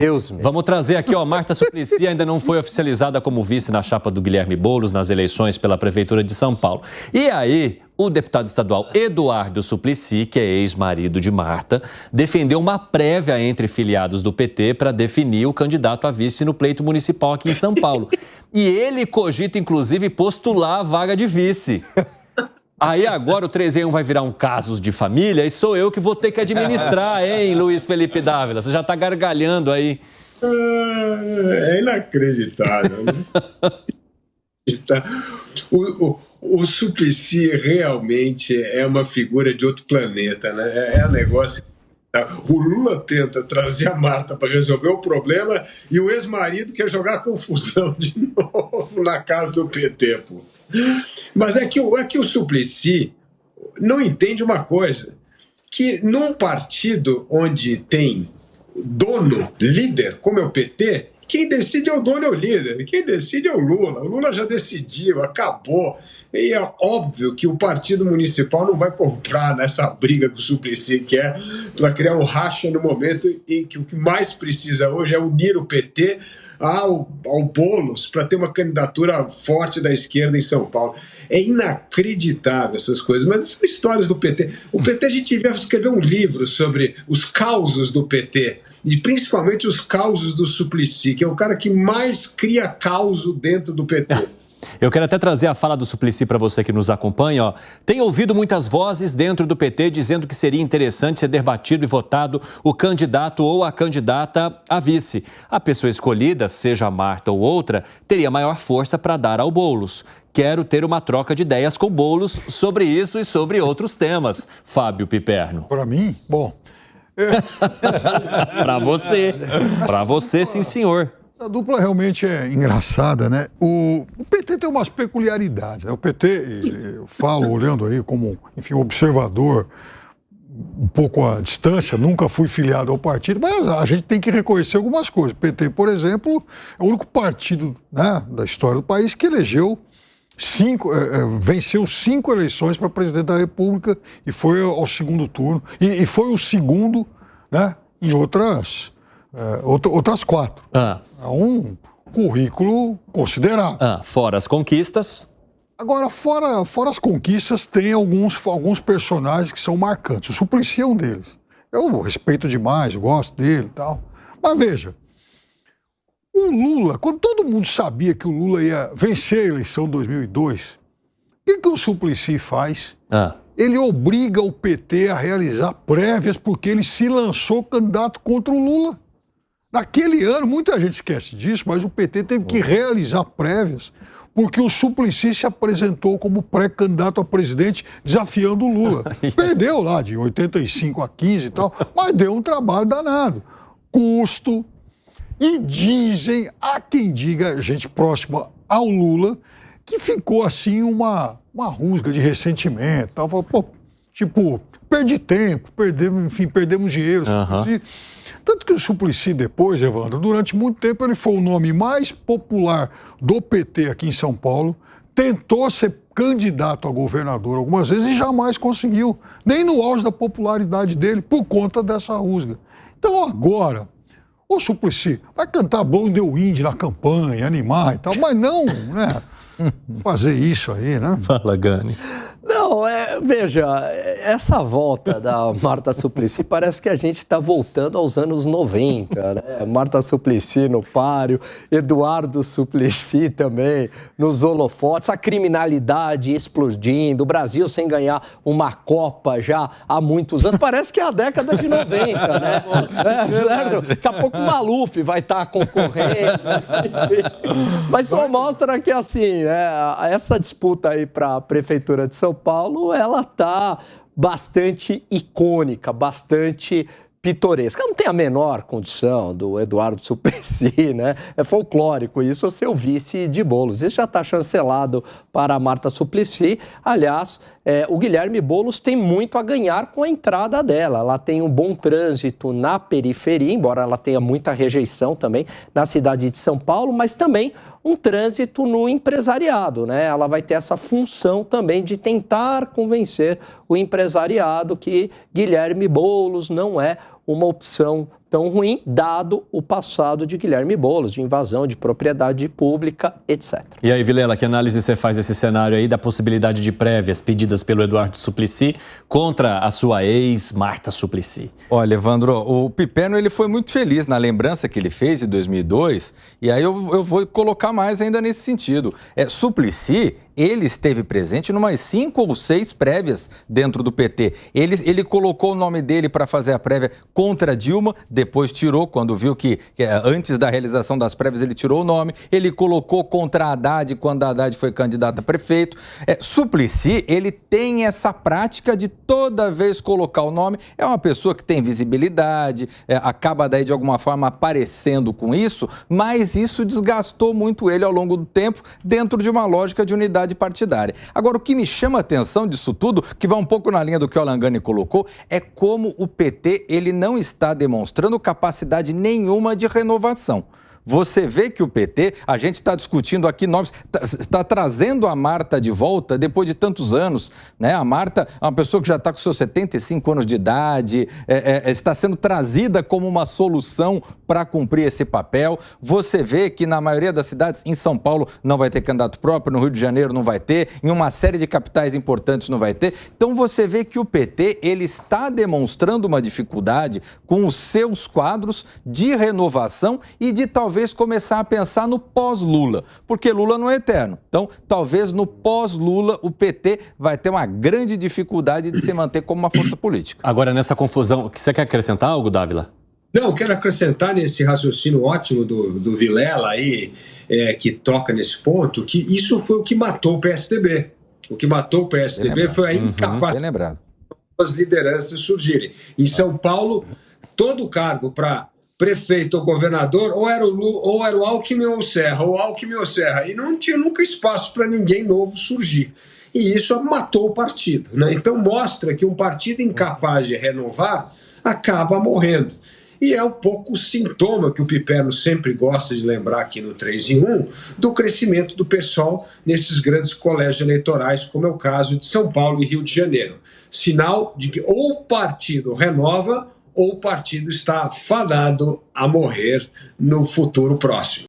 Deus meu. Vamos trazer aqui, ó, Marta Suplicy ainda não foi oficializada como vice na chapa do Guilherme Boulos nas eleições pela Prefeitura de São Paulo. E aí, o deputado estadual Eduardo Suplicy, que é ex-marido de Marta, defendeu uma prévia entre filiados do PT para definir o candidato a vice no pleito municipal aqui em São Paulo. E ele cogita, inclusive, postular a vaga de vice. Aí agora o 3 em 1 vai virar um casos de família e sou eu que vou ter que administrar, hein, Luiz Felipe Dávila? Você já tá gargalhando aí. É inacreditável, né? O Suplicy realmente é uma figura de outro planeta, né? É um negócio... O Lula tenta trazer a Marta para resolver o problema e o ex-marido quer jogar confusão de novo na casa do PT, pô. Mas é que o Suplicy não entende uma coisa, que num partido onde tem dono, líder, como é o PT, quem decide é o dono, é o líder, quem decide é o Lula já decidiu, acabou. E é óbvio que o partido municipal não vai comprar nessa briga que o Suplicy quer para criar um racha no momento em que o que mais precisa hoje é unir o PT ao Boulos para ter uma candidatura forte da esquerda em São Paulo. É inacreditável essas coisas, mas são histórias do PT. O PT, a gente devia escrever um livro sobre os causos do PT, e principalmente os causos do Suplicy, que é o cara que mais cria causo dentro do PT. Eu quero até trazer a fala do Suplicy para você que nos acompanha. Ó. Tem ouvido muitas vozes dentro do PT dizendo que seria interessante ser debatido e votado o candidato ou a candidata a vice. A pessoa escolhida, seja a Marta ou outra, teria maior força para dar ao Boulos. Quero ter uma troca de ideias com o Boulos sobre isso e sobre outros temas. Fábio Piperno. Para mim, bom... Para você, sim, senhor. A dupla realmente é engraçada, né? O PT tem umas peculiaridades, né? O PT, eu falo olhando aí como, enfim, observador, um pouco à distância, nunca fui filiado ao partido, mas a gente tem que reconhecer algumas coisas. O PT, por exemplo, é o único partido, né, da história do país que elegeu venceu 5 eleições para presidente da República e foi ao segundo turno. E foi o segundo, né, em outras 4. É um currículo considerável. Fora as conquistas. Agora, fora as conquistas, tem alguns personagens que são marcantes. O Suplicy é um deles. Eu respeito demais, gosto dele e tal. Mas veja, o Lula, quando todo mundo sabia que o Lula ia vencer a eleição de 2002, o que o Suplicy faz? Ele obriga o PT a realizar prévias porque ele se lançou candidato contra o Lula. Naquele ano, muita gente esquece disso, mas o PT teve que realizar prévias porque o Suplicy se apresentou como pré-candidato a presidente desafiando o Lula. Perdeu lá de 85 a 15 e tal, mas deu um trabalho danado. Custo. E dizem, há quem diga, gente próxima ao Lula, que ficou assim uma rusga de ressentimento. Tal. Falou, pô, tipo, perdi tempo, perdemos dinheiro. Tanto que o Suplicy depois, Evandro, durante muito tempo ele foi o nome mais popular do PT aqui em São Paulo, tentou ser candidato a governador algumas vezes e jamais conseguiu, nem no auge da popularidade dele, por conta dessa rusga. Então agora... O Suplicy vai cantar Blowing the Wind na campanha, animar e tal, mas não, né, fazer isso aí, né? Fala, Gani. Não, veja, essa volta da Marta Suplicy parece que a gente está voltando aos anos 90, né? Marta Suplicy no páreo, Eduardo Suplicy também nos holofotes, a criminalidade explodindo, o Brasil sem ganhar uma Copa já há muitos anos, parece que é a década de 90, né? Certo? Daqui a pouco o Maluf vai estar concorrendo, mas só mostra que assim, né, essa disputa aí para a Prefeitura de São Paulo, ela tá bastante icônica, bastante pitoresca. Não tem a menor condição do Eduardo Suplicy, né? É folclórico isso, ser o vice de Boulos. Isso já está chancelado para a Marta Suplicy. Aliás, o Guilherme Boulos tem muito a ganhar com a entrada dela. Ela tem um bom trânsito na periferia, embora ela tenha muita rejeição também na cidade de São Paulo, mas também um trânsito no empresariado, né? Ela vai ter essa função também de tentar convencer o empresariado que Guilherme Boulos não é uma opção tão ruim, dado o passado de Guilherme Boulos, de invasão de propriedade pública, etc. E aí, Vilela, que análise você faz desse cenário aí da possibilidade de prévias pedidas pelo Eduardo Suplicy contra a sua ex, Marta Suplicy? Olha, Evandro, o Piperno ele foi muito feliz na lembrança que ele fez de 2002, e aí eu vou colocar mais ainda nesse sentido. Suplicy, ele esteve presente em umas 5 ou 6 prévias dentro do PT. Ele colocou o nome dele para fazer a prévia contra Dilma, depois tirou, quando viu que antes da realização das prévias ele tirou o nome. Ele colocou contra Haddad quando Haddad foi candidato a prefeito. Suplicy, ele tem essa prática de toda vez colocar o nome. É uma pessoa que tem visibilidade, acaba daí de alguma forma aparecendo com isso, mas isso desgastou muito ele ao longo do tempo dentro de uma lógica de unidade partidária. Agora, o que me chama a atenção disso tudo, que vai um pouco na linha do que o Alangani colocou, é como o PT ele não está demonstrando capacidade nenhuma de renovação. Você vê que o PT, a gente está discutindo aqui nomes, está trazendo a Marta de volta depois de tantos anos, né? A Marta é uma pessoa que já está com seus 75 anos de idade, está sendo trazida como uma solução para cumprir esse papel. Você vê que na maioria das cidades, em São Paulo não vai ter candidato próprio, no Rio de Janeiro não vai ter, em uma série de capitais importantes não vai ter. Então você vê que o PT ele está demonstrando uma dificuldade com os seus quadros de renovação e de talvez começar a pensar no pós-Lula, porque Lula não é eterno. Então, talvez no pós-Lula o PT vai ter uma grande dificuldade de se manter como uma força política. Agora, nessa confusão, você quer acrescentar algo, Dávila? Não, quero acrescentar nesse raciocínio ótimo do Vilela aí, que toca nesse ponto, que isso foi o que matou o PSDB. O que matou o PSDB foi a incapacidade das lideranças surgirem. Em São Paulo, todo o cargo para prefeito ou governador, ou era o Alckmin ou o Serra, ou Alckmin ou Serra, e não tinha nunca espaço para ninguém novo surgir. E isso matou o partido, né? Então mostra que um partido incapaz de renovar acaba morrendo. E é um pouco o sintoma que o Piperno sempre gosta de lembrar aqui no 3 em 1, do crescimento do PSOL nesses grandes colégios eleitorais, como é o caso de São Paulo e Rio de Janeiro. Sinal de que ou o partido renova ou o partido está fadado a morrer no futuro próximo.